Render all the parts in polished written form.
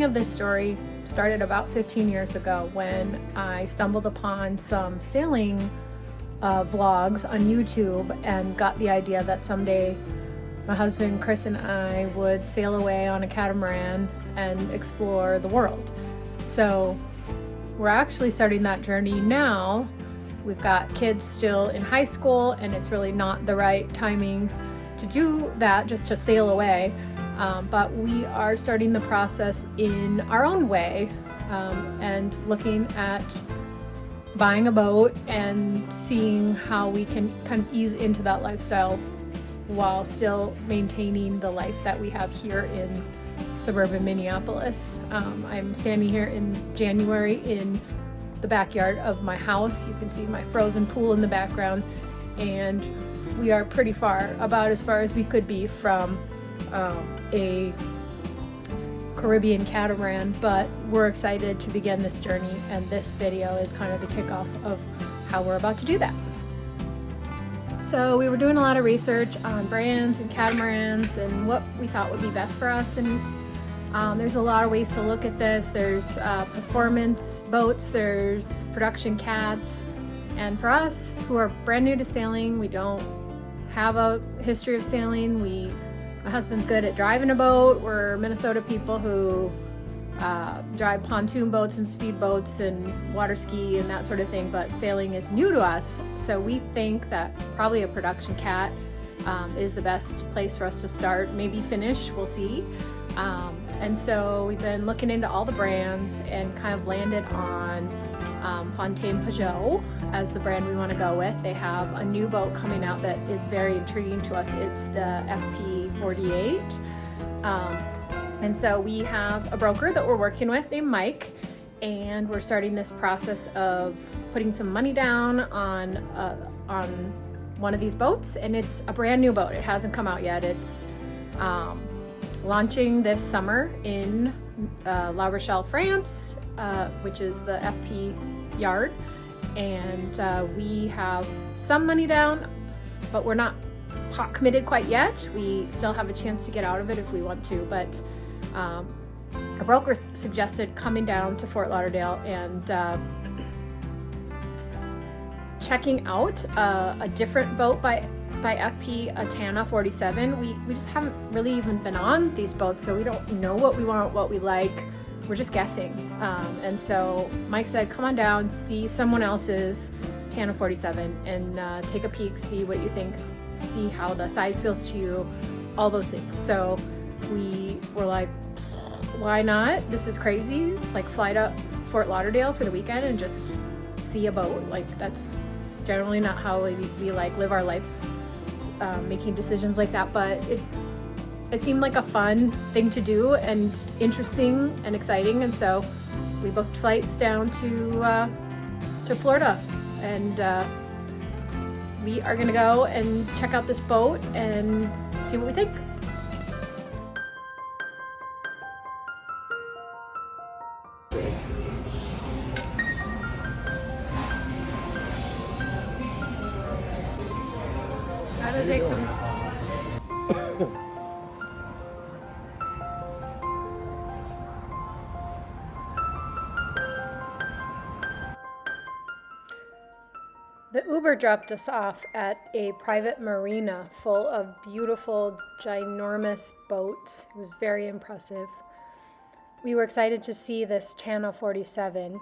beginning of this story started about 15 years ago when I stumbled upon some sailing vlogs on YouTube and got the idea that someday my husband Chris and I would sail away on a catamaran and explore the world. So we're actually starting that journey now. We've got kids still in high school, and it's really not the right timing to do that, just to sail away. But we are starting the process in our own way, and looking at buying a boat and seeing how we can kind of ease into that lifestyle while still maintaining the life that we have here in suburban Minneapolis. I'm standing here in January in the backyard of my house. You can see my frozen pool in the background, and we are pretty far, about as far as we could be from a Caribbean catamaran, but we're excited to begin this journey, and this video is kind of the kickoff of how we're about to do that. So we were doing a lot of research on brands and catamarans and what we thought would be best for us, and there's a lot of ways to look at this. There's performance boats, there's production cats, and for us who are brand new to sailing, we don't have a history of sailing. My husband's good at driving a boat. We're Minnesota people who drive pontoon boats and speed boats and water ski and that sort of thing, but sailing is new to us. So we think that probably a production cat is the best place for us to start, maybe finish, we'll see. And so we've been looking into all the brands and kind of landed on Fountaine Pajot as the brand we want to go with. They have a new boat coming out that is very intriguing to us. It's the FP48. And so we have a broker that we're working with named Mike, and we're starting this process of putting some money down on one of these boats, and it's a brand new boat. It hasn't come out yet. It's launching this summer in La Rochelle, France, which is the FP yard, and we have some money down, but we're not pot committed quite yet. We still have a chance to get out of it if we want to, but a broker suggested coming down to Fort Lauderdale and checking out a different boat by FP, a Tana 47. We just haven't really even been on these boats, so we don't know what we want, what we like. We're just guessing. And so Mike said, come on down, see someone else's Tana 47 and take a peek, see what you think, see how the size feels to you, all those things. So we were like, why not? This is crazy. Like, fly to Fort Lauderdale for the weekend and just see a boat. Like, that's generally not how we like live our life, making decisions like that, but it seemed like a fun thing to do and interesting and exciting, and so we booked flights down to Florida, and we are gonna go and check out this boat and see what we think. Gotta take some. The Uber dropped us off at a private marina full of beautiful, ginormous boats. It was very impressive. We were excited to see this Tana 47.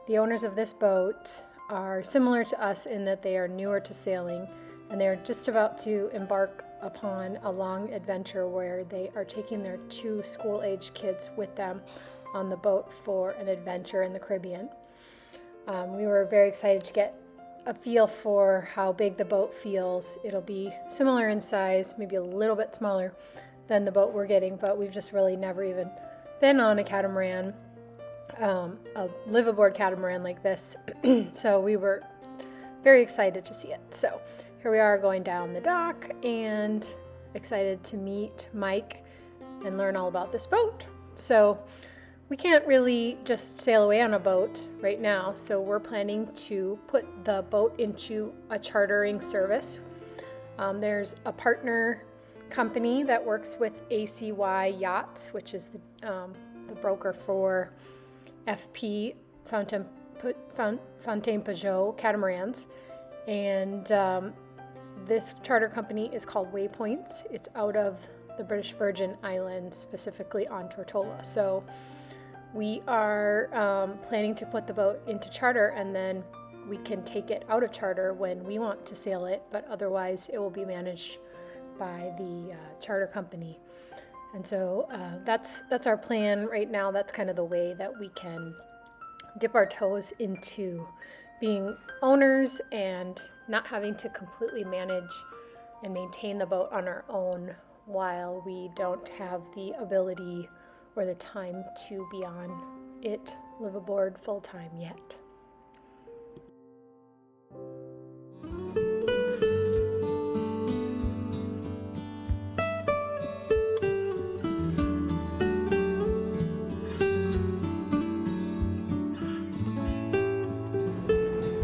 The owners of this boat are similar to us in that they are newer to sailing, and they're just about to embark upon a long adventure where they are taking their 2 school-age kids with them on the boat for an adventure in the Caribbean. We were very excited to get a feel for how big the boat feels. It'll be similar in size, maybe a little bit smaller than the boat we're getting, but we've just really never even been on a catamaran, a liveaboard catamaran like this. So we were very excited to see it. So here we are going down the dock and excited to meet Mike and learn all about this boat. So we can't really just sail away on a boat right now, so we're planning to put the boat into a chartering service. There's a partner company that works with ACY Yachts, which is the the broker for FP, Fountaine Pajot catamarans. And this charter company is called Waypoints. It's out of the British Virgin Islands, specifically on Tortola. So we are planning to put the boat into charter, and then we can take it out of charter when we want to sail it, but otherwise it will be managed by the charter company. And so that's our plan right now. That's kind of the way that we can dip our toes into being owners and not having to completely manage and maintain the boat on our own while we don't have the ability or the time to be on it live aboard full time yet.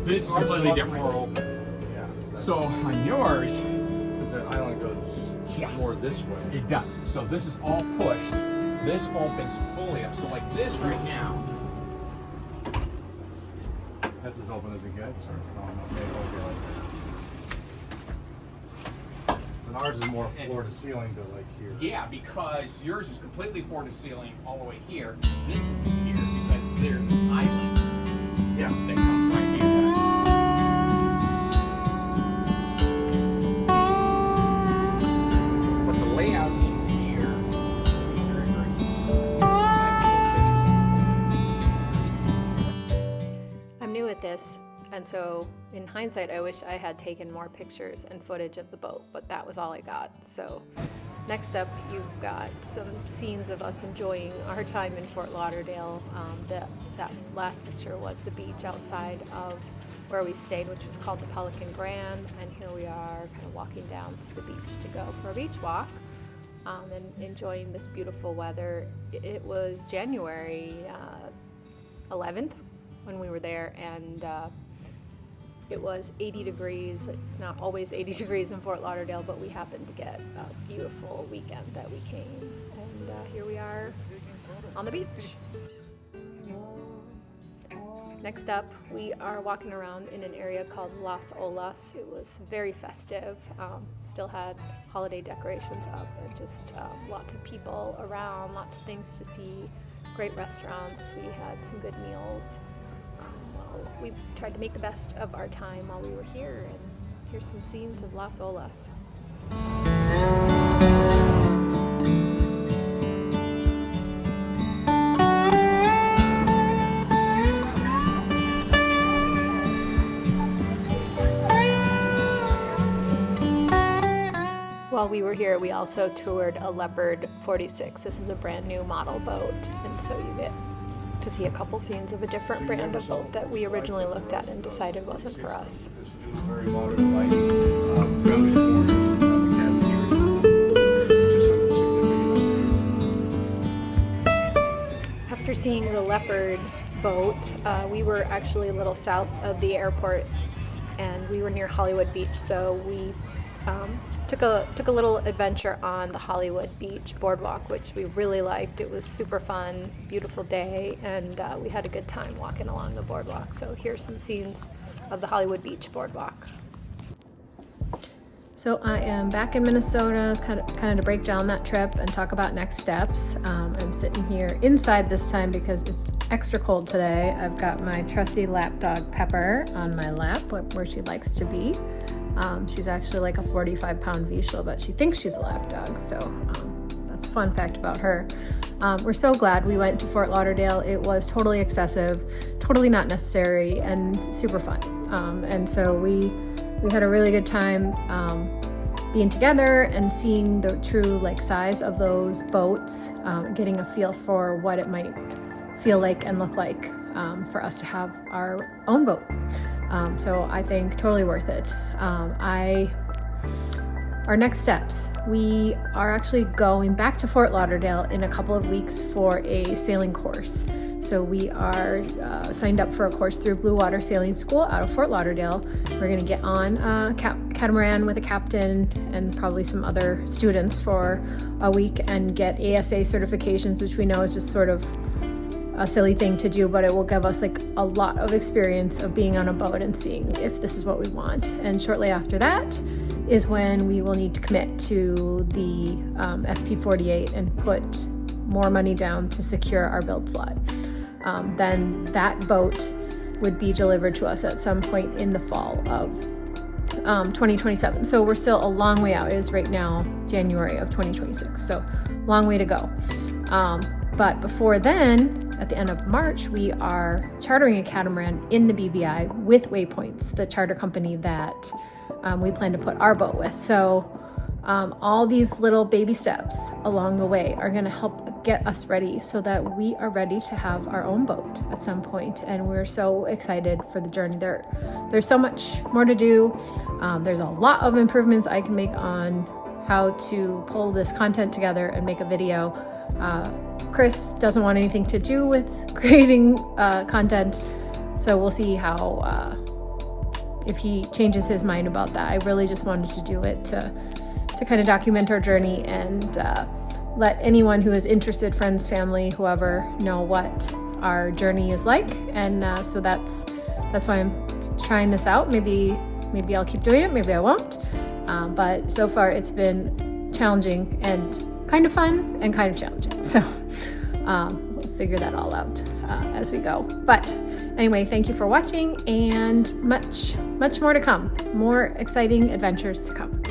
This is completely different. More open. Yeah. So on yours, Because the island goes more this way. it does. So this is all pushed. This opens fully up. So like this right now. That's as open as it gets, or maybe and ours is more floor to ceiling to like here. Yeah, because yours is completely floor to ceiling all the way here. This isn't here because there's an island. Yeah. That comes right here. But the layout in here is very, very similar. I'm new at this, and so in hindsight, I wish I had taken more pictures and footage of the boat, but that was all I got. So next up, you've got some scenes of us enjoying our time in Fort Lauderdale. That last picture was the beach outside of where we stayed, which was called the Pelican Grand, and here we are kind of walking down to the beach to go for a beach walk and enjoying this beautiful weather. It was January 11th when we were there, and it was 80 degrees. It's not always 80 degrees in Fort Lauderdale, but we happened to get a beautiful weekend that we came, and here we are on the beach. Next up, we are walking around in an area called Las Olas. It was very festive, still had holiday decorations up, and just lots of people around, lots of things to see, great restaurants. We had some good meals. We tried to make the best of our time while we were here, and here's some scenes of Las Olas. While we were here, we also toured a Leopard 46. This is a brand new model boat, and so you get to see a couple scenes of a different brand of boat that we originally looked at and decided wasn't for us. This is very modern lighting. Gravity quarters on the cabinetry, which is significant. After seeing the Leopard boat, we were actually a little south of the airport, and we were near Hollywood Beach, so we took a little adventure on the Hollywood Beach boardwalk, which we really liked. It was super fun, beautiful day, and we had a good time walking along the boardwalk. So here's some scenes of the Hollywood Beach boardwalk. So I am back in Minnesota, kind of to break down that trip and talk about next steps. I'm sitting here inside this time because it's extra cold today. I've got my trusty lapdog Pepper on my lap, where she likes to be. She's actually like a 45-pound Vizsla, but she thinks she's a lapdog, so that's a fun fact about her. We're so glad we went to Fort Lauderdale. It was totally excessive, totally not necessary, and super fun. And so we had a really good time being together and seeing the true size of those boats, getting a feel for what it might feel like and look like for us to have our own boat. So I think totally worth it. I our next steps. We are actually going back to Fort Lauderdale in a couple of weeks for a sailing course. So we are signed up for a course through Blue Water Sailing School out of Fort Lauderdale. We're going to get on a catamaran with a captain and probably some other students for a week and get ASA certifications, which we know is just sort of a silly thing to do, but it will give us like a lot of experience of being on a boat and seeing if this is what we want. And shortly after that is when we will need to commit to the FP48 and put more money down to secure our build slot. Then that boat would be delivered to us at some point in the fall of 2027. So we're still a long way out. It is right now January of 2026, so long way to go. But before then, at the end of March, we are chartering a catamaran in the BVI with Waypoints, the charter company that we plan to put our boat with. So all these little baby steps along the way are going to help get us ready so that we are ready to have our own boat at some point. And we're so excited for the journey. There's so much more to do. There's a lot of improvements I can make on how to pull this content together and make a video. Chris doesn't want anything to do with creating content, so we'll see how if he changes his mind about that. I really just wanted to do it to kind of document our journey and let anyone who is interested, friends, family, whoever, know what our journey is like. And so that's why I'm trying this out. Maybe I'll keep doing it, maybe I won't. But so far it's been challenging and kind of fun and kind of challenging. So we'll figure that all out as we go. But anyway, thank you for watching, and much more to come. More exciting adventures to come.